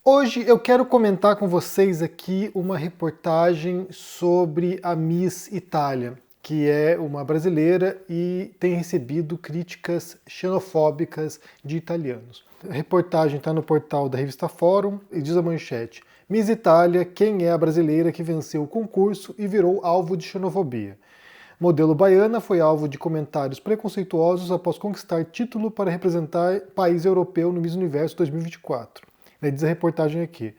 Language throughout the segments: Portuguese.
Hoje eu quero comentar com vocês aqui uma reportagem sobre a Miss Itália, que é uma brasileira e tem recebido críticas xenofóbicas de italianos. A reportagem está no portal da revista Fórum e diz a manchete: Miss Itália, quem é a brasileira que venceu o concurso e virou alvo de xenofobia? Modelo baiana foi alvo de comentários preconceituosos após conquistar título para representar país europeu no Miss Universo 2024. Diz a reportagem aqui.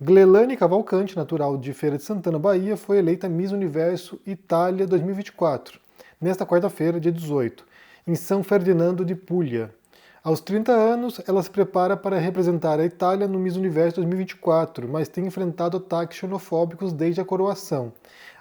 Glelane Cavalcante, natural de Feira de Santana, Bahia, foi eleita Miss Universo Itália 2024, nesta quarta-feira, dia 18, em São Ferdinando de Puglia. Aos 30 anos, ela se prepara para representar a Itália no Miss Universo 2024, mas tem enfrentado ataques xenofóbicos desde a coroação.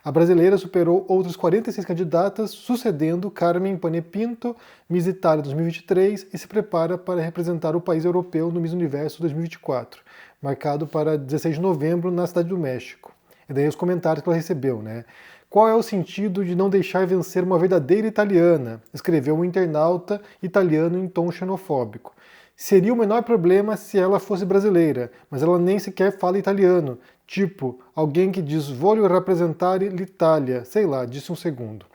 A brasileira superou outras 46 candidatas, sucedendo Carmen Panepinto, Miss Itália 2023, e se prepara para representar o país europeu no Miss Universo 2024, marcado para 16 de novembro na Cidade do México. E daí os comentários que ela recebeu, né? Qual é o sentido de não deixar vencer uma verdadeira italiana? Escreveu um internauta italiano em tom xenofóbico. Seria o menor problema se ela fosse brasileira, mas ela nem sequer fala italiano. Tipo, alguém que diz voglio rappresentare l'Italia, sei lá, disse um segundo.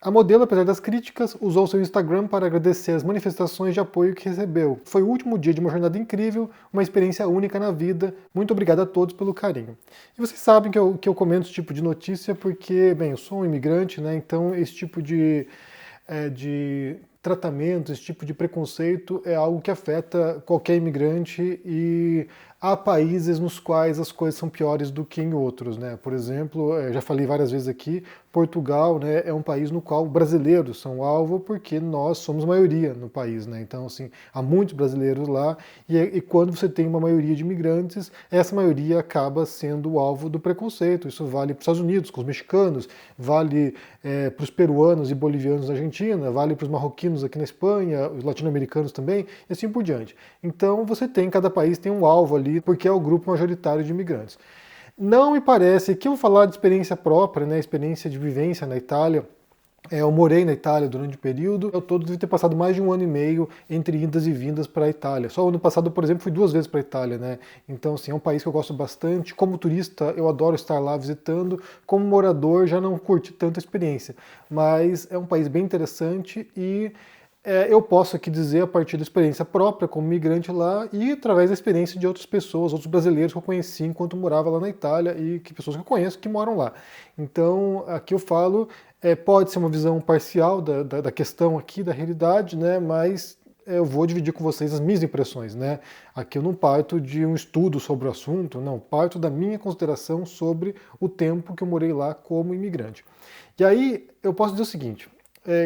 A modelo, apesar das críticas, usou seu Instagram para agradecer as manifestações de apoio que recebeu. Foi o último dia de uma jornada incrível, uma experiência única na vida. Muito obrigado a todos pelo carinho. E vocês sabem que eu comento esse tipo de notícia porque, bem, eu sou um imigrante, né? Então esse tipo de tratamento, esse tipo de preconceito é algo que afeta qualquer imigrante e há países nos quais as coisas são piores do que em outros, né? Por exemplo, já falei várias vezes aqui, Portugal, né, é um país no qual brasileiros são alvo porque nós somos maioria no país, né? Então, assim, há muitos brasileiros lá e quando você tem uma maioria de imigrantes, essa maioria acaba sendo o alvo do preconceito. Isso vale para os Estados Unidos, com os mexicanos, vale para os peruanos e bolivianos na Argentina, vale para os marroquinos aqui na Espanha, os latino-americanos também, e assim por diante. Então, cada país tem um alvo ali, porque é o grupo majoritário de imigrantes. Não me parece, aqui eu vou falar de experiência própria, né, experiência de vivência na Itália. Eu morei na Itália durante um período, eu todo devia ter passado mais de 1 ano e meio entre idas e vindas para a Itália. Só o ano passado, por exemplo, fui 2 vezes para a Itália, né? Então, assim, é um país que eu gosto bastante. Como turista, eu adoro estar lá visitando. Como morador, já não curti tanta experiência. Mas é um país bem interessante e eu posso aqui dizer a partir da experiência própria como migrante lá e através da experiência de outras pessoas, outros brasileiros que eu conheci enquanto morava lá na Itália e que pessoas que eu conheço que moram lá. Então, aqui eu falo, pode ser uma visão parcial da questão aqui, da realidade, né, mas eu vou dividir com vocês as minhas impressões, né? Aqui eu não parto de um estudo sobre o assunto, não, parto da minha consideração sobre o tempo que eu morei lá como imigrante. E aí eu posso dizer o seguinte: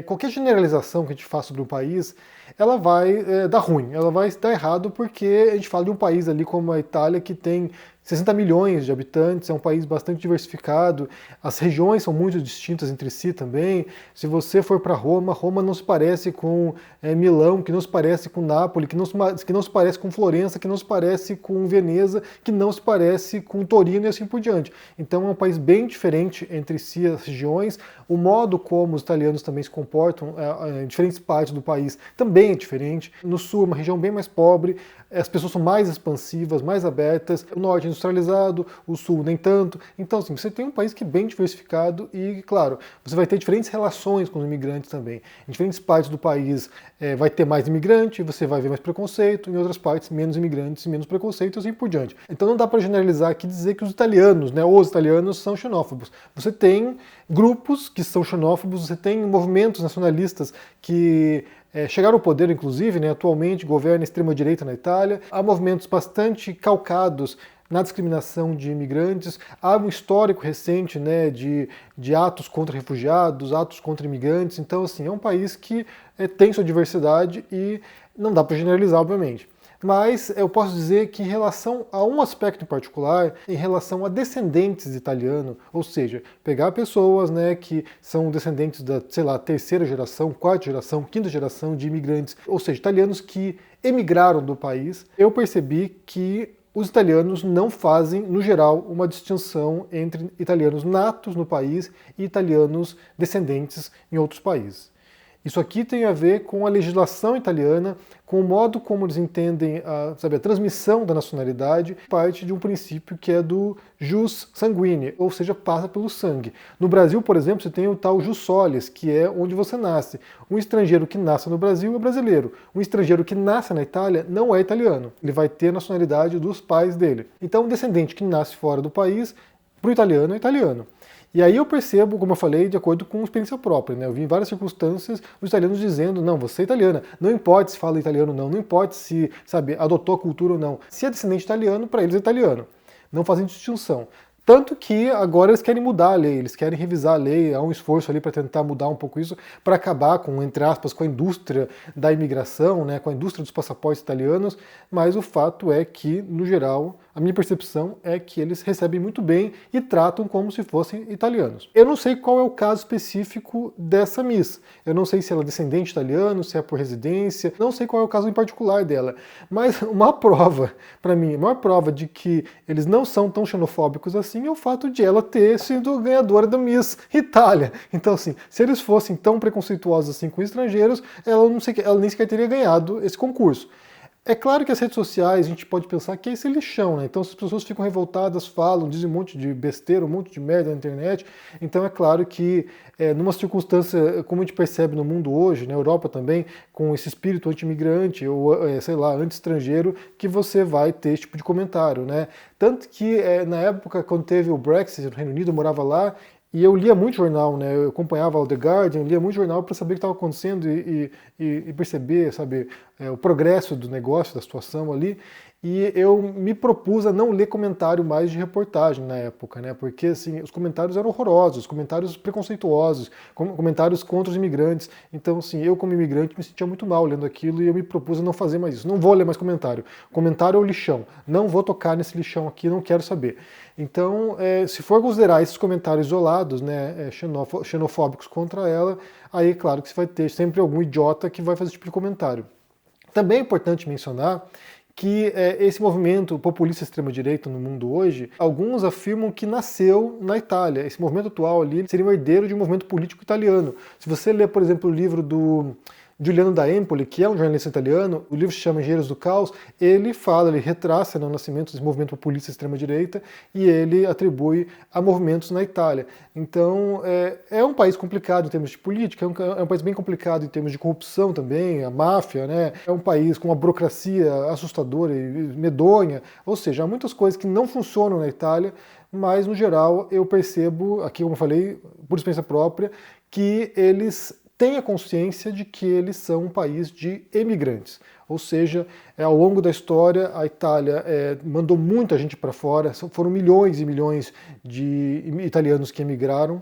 qualquer generalização que a gente faça sobre um país, ela vai dar ruim, ela vai dar errado porque a gente fala de um país ali como a Itália que tem 60 milhões de habitantes, é um país bastante diversificado, as regiões são muito distintas entre si também. Se você for para Roma, Roma não se parece com Milão, que não se parece com Nápoles, que não se parece com Florença, que não se parece com Veneza, que não se parece com Torino e assim por diante. Então é um país bem diferente entre si, as regiões, o modo como os italianos também se comportam em diferentes partes do país também é diferente. No sul é uma região bem mais pobre, as pessoas são mais expansivas, mais abertas, o norte é industrializado, o sul nem tanto. Então, assim, você tem um país que é bem diversificado e, claro, você vai ter diferentes relações com os imigrantes também. Em diferentes partes do país vai ter mais imigrante, você vai ver mais preconceito, em outras partes menos imigrantes e menos preconceito e assim por diante. Então não dá para generalizar aqui e dizer que os italianos, né, os italianos são xenófobos. Você tem grupos que são xenófobos, você tem movimentos nacionalistas que chegaram ao poder, inclusive, né, atualmente governa a extrema-direita na Itália. Há movimentos bastante calcados na discriminação de imigrantes. Há um histórico recente, né, de atos contra refugiados, atos contra imigrantes. Então, assim, é um país que tem sua diversidade e não dá para generalizar, obviamente. Mas eu posso dizer que em relação a um aspecto em particular, em relação a descendentes de italiano, ou seja, pegar pessoas, né, que são descendentes da, sei lá, terceira geração, quarta geração, quinta geração de imigrantes, ou seja, italianos que emigraram do país, eu percebi que os italianos não fazem, no geral, uma distinção entre italianos natos no país e italianos descendentes em outros países. Isso aqui tem a ver com a legislação italiana, com o modo como eles entendem a transmissão da nacionalidade, parte de um princípio que é do jus sanguine, ou seja, passa pelo sangue. No Brasil, por exemplo, você tem o tal jus solis, que é onde você nasce. Um estrangeiro que nasce no Brasil é brasileiro. Um estrangeiro que nasce na Itália não é italiano. Ele vai ter a nacionalidade dos pais dele. Então, um descendente que nasce fora do país, para o italiano, é italiano. E aí eu percebo, como eu falei, de acordo com experiência própria, né? Eu vi em várias circunstâncias os italianos dizendo, não, você é italiana, não importa se fala italiano ou não, não importa se, sabe, adotou a cultura ou não. Se é descendente italiano, para eles é italiano. Não fazem distinção. Tanto que agora eles querem mudar a lei, eles querem revisar a lei, há um esforço ali para tentar mudar um pouco isso, para acabar com, entre aspas, com a indústria da imigração, né, com a indústria dos passaportes italianos, mas o fato é que, no geral, a minha percepção é que eles recebem muito bem e tratam como se fossem italianos. Eu não sei qual é o caso específico dessa Miss, eu não sei se ela é descendente italiano, se é por residência, não sei qual é o caso em particular dela, mas uma prova, para mim, a maior prova de que eles não são tão xenofóbicos assim é o fato de ela ter sido ganhadora da Miss Itália. Então, assim, se eles fossem tão preconceituosos assim com estrangeiros, ela nem sequer teria ganhado esse concurso. É claro que as redes sociais a gente pode pensar que é esse lixão, né? Então as pessoas ficam revoltadas, falam, dizem um monte de besteira, um monte de merda na internet. Então é claro que numa circunstância, como a gente percebe no mundo hoje, na Europa também, com esse espírito anti-imigrante ou, sei lá, anti-estrangeiro, que você vai ter esse tipo de comentário, né? Tanto que na época, quando teve o Brexit no Reino Unido, eu morava lá, e eu lia muito jornal, né? Eu acompanhava o The Guardian, lia muito jornal para saber o que estava acontecendo e perceber, sabe, o progresso do negócio, da situação ali. E eu me propus a não ler comentário mais de reportagem na época, né? Porque assim, os comentários eram horrorosos, comentários preconceituosos, comentários contra os imigrantes. Então, assim, eu como imigrante me sentia muito mal lendo aquilo e eu me propus a não fazer mais isso. Não vou ler mais comentário. Comentário é o lixão. Não vou tocar nesse lixão aqui, não quero saber. Então, se for considerar esses comentários isolados, né, xenofóbicos contra ela, aí é claro que você vai ter sempre algum idiota que vai fazer esse tipo de comentário. Também é importante mencionar que esse movimento populista extrema-direita no mundo hoje, alguns afirmam que nasceu na Itália. Esse movimento atual ali seria um herdeiro de um movimento político italiano. Se você ler, por exemplo, o livro do Giuliano da Empoli, que é um jornalista italiano, o livro se chama Engenheiros do Caos, ele retraça o nascimento desse movimento populista extrema-direita e ele atribui a movimentos na Itália. Então, é um país complicado em termos de política, é um país bem complicado em termos de corrupção também, a máfia, né? É um país com uma burocracia assustadora e medonha, ou seja, há muitas coisas que não funcionam na Itália, mas, no geral, eu percebo, aqui como eu falei, por experiência própria, que eles tenha consciência de que eles são um país de emigrantes. Ou seja, ao longo da história, a Itália mandou muita gente para fora, foram milhões e milhões de italianos que emigraram,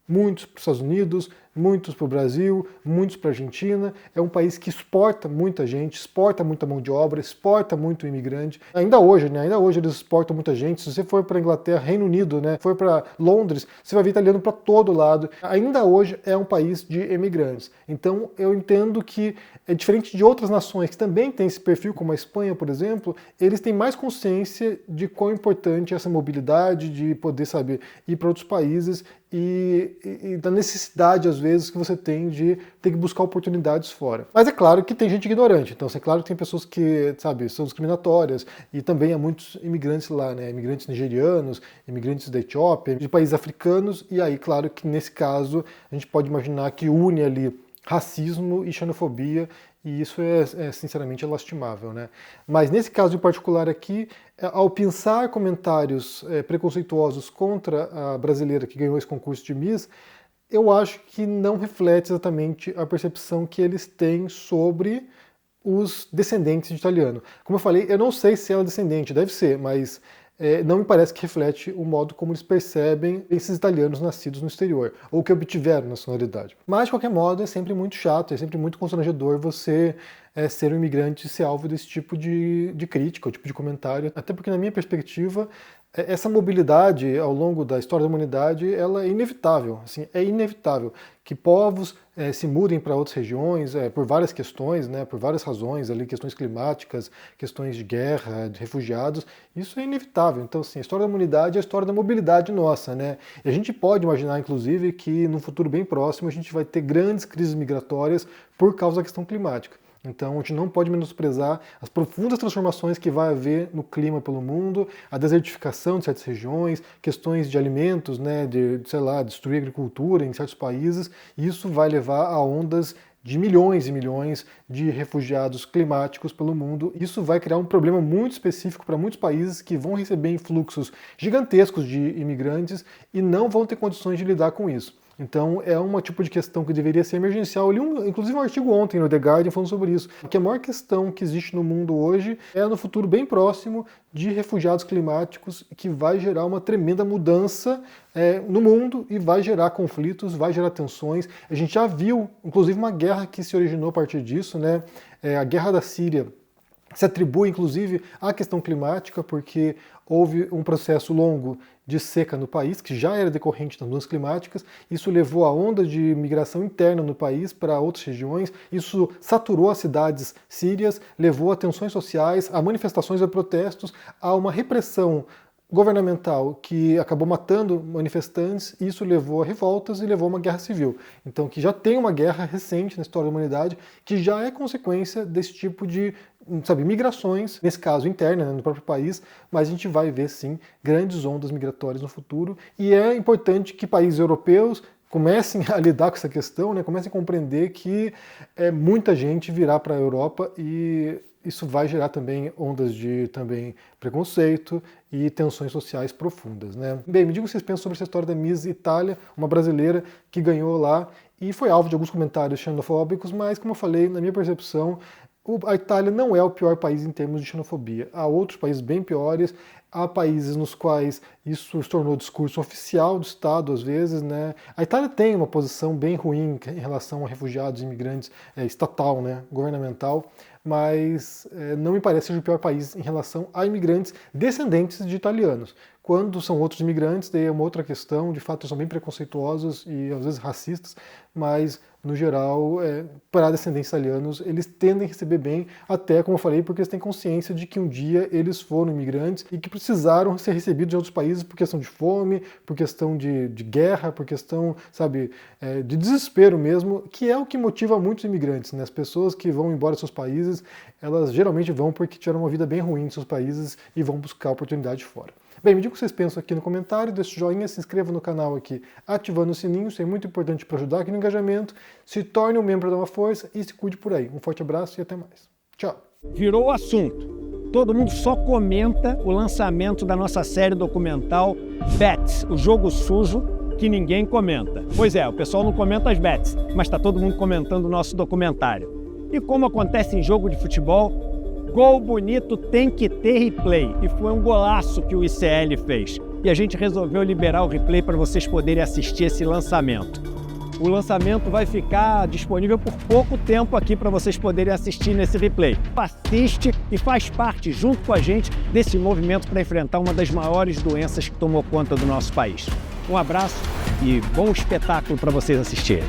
muitos para os Estados Unidos, muitos para o Brasil, muitos para a Argentina. É um país que exporta muita gente, exporta muita mão de obra, exporta muito imigrante. Ainda hoje, né? Ainda hoje eles exportam muita gente. Se você for para a Inglaterra, Reino Unido, né? For para Londres, você vai ver italiano para todo lado. Ainda hoje é um país de imigrantes. Então eu entendo que é diferente de outras nações que também têm esse perfil, como a Espanha, por exemplo, eles têm mais consciência de quão importante é essa mobilidade, de poder, saber ir para outros países e da necessidade, às vezes, que você tem de ter que buscar oportunidades fora. Mas é claro que tem gente ignorante, então é claro que tem pessoas que, sabe, são discriminatórias, e também há muitos imigrantes lá, né, imigrantes nigerianos, imigrantes da Etiópia, de países africanos, e aí, claro que nesse caso, a gente pode imaginar que une ali racismo e xenofobia, e isso sinceramente lastimável, né? Mas nesse caso em particular aqui, ao pensar comentários preconceituosos contra a brasileira que ganhou esse concurso de Miss, eu acho que não reflete exatamente a percepção que eles têm sobre os descendentes de italiano. Como eu falei, eu não sei se ela é descendente, deve ser, mas não me parece que reflete o modo como eles percebem esses italianos nascidos no exterior, ou que obtiveram nacionalidade. Mas, de qualquer modo, é sempre muito chato, é sempre muito constrangedor você ser um imigrante e ser alvo desse tipo de crítica, ou tipo de comentário, até porque na minha perspectiva, essa mobilidade ao longo da história da humanidade, ela é inevitável, assim, é inevitável que povos se mudem para outras regiões por várias questões, né, por várias razões, ali, questões climáticas, questões de guerra, de refugiados, isso é inevitável. Então, assim, a história da humanidade é a história da mobilidade nossa, né, e a gente pode imaginar, inclusive, que num futuro bem próximo a gente vai ter grandes crises migratórias por causa da questão climática. Então a gente não pode menosprezar as profundas transformações que vai haver no clima pelo mundo, a desertificação de certas regiões, questões de alimentos, né, sei lá, destruir a agricultura em certos países. Isso vai levar a ondas de milhões e milhões de refugiados climáticos pelo mundo. Isso vai criar um problema muito específico para muitos países que vão receber influxos gigantescos de imigrantes e não vão ter condições de lidar com isso. Então é um tipo de questão que deveria ser emergencial. Eu li inclusive um artigo ontem no The Guardian falando sobre isso, que a maior questão que existe no mundo hoje é no futuro bem próximo de refugiados climáticos, que vai gerar uma tremenda mudança no mundo e vai gerar conflitos, vai gerar tensões. A gente já viu, inclusive, uma guerra que se originou a partir disso, né? A guerra da Síria se atribui, inclusive, à questão climática, porque houve um processo longo de seca no país, que já era decorrente das mudanças climáticas. Isso levou a onda de migração interna no país para outras regiões. Isso saturou as cidades sírias, levou a tensões sociais, a manifestações e protestos, a uma repressão governamental que acabou matando manifestantes, e isso levou a revoltas e levou a uma guerra civil. Então, que já tem uma guerra recente na história da humanidade, que já é consequência desse tipo de, sabe, migrações, nesse caso interna, né, no próprio país, mas a gente vai ver, sim, grandes ondas migratórias no futuro, e é importante que países europeus comecem a lidar com essa questão, né, comecem a compreender que muita gente virá para a Europa e isso vai gerar também ondas de preconceito e tensões sociais profundas, né? Bem, me digam o que vocês pensam sobre essa história da Miss Itália, uma brasileira que ganhou lá e foi alvo de alguns comentários xenofóbicos, mas, como eu falei, na minha percepção, a Itália não é o pior país em termos de xenofobia. Há outros países bem piores, há países nos quais isso se tornou discurso oficial do Estado, às vezes, né? A Itália tem uma posição bem ruim em relação a refugiados e imigrantes, estatal, né, governamental, mas não me parece ser o pior país em relação a imigrantes descendentes de italianos. Quando são outros imigrantes, daí é uma outra questão, de fato são bem preconceituosos e às vezes racistas, mas no geral, para descendentes italianos, eles tendem a receber bem, até, como eu falei, porque eles têm consciência de que um dia eles foram imigrantes e que precisaram ser recebidos em outros países por questão de fome, por questão de guerra, por questão, sabe, de desespero mesmo, que é o que motiva muitos imigrantes, né? As pessoas que vão embora dos seus países, elas geralmente vão porque tiveram uma vida bem ruim em seus países e vão buscar oportunidade fora. Bem, me diga o que vocês pensam aqui no comentário, deixe o joinha, se inscreva no canal aqui, ativando o sininho, isso é muito importante para ajudar aqui no engajamento, se torne um membro da Uma Força e se cuide por aí. Um forte abraço e até mais. Tchau! Virou o assunto. Todo mundo só comenta o lançamento da nossa série documental Bets, o jogo sujo que ninguém comenta. Pois é, o pessoal não comenta as bets, mas está todo mundo comentando o nosso documentário. E como acontece em jogo de futebol, gol bonito tem que ter replay, e foi um golaço que o ICL fez. E a gente resolveu liberar o replay para vocês poderem assistir esse lançamento. O lançamento vai ficar disponível por pouco tempo aqui para vocês poderem assistir nesse replay. Assiste e faz parte, junto com a gente, desse movimento para enfrentar uma das maiores doenças que tomou conta do nosso país. Um abraço e bom espetáculo para vocês assistirem.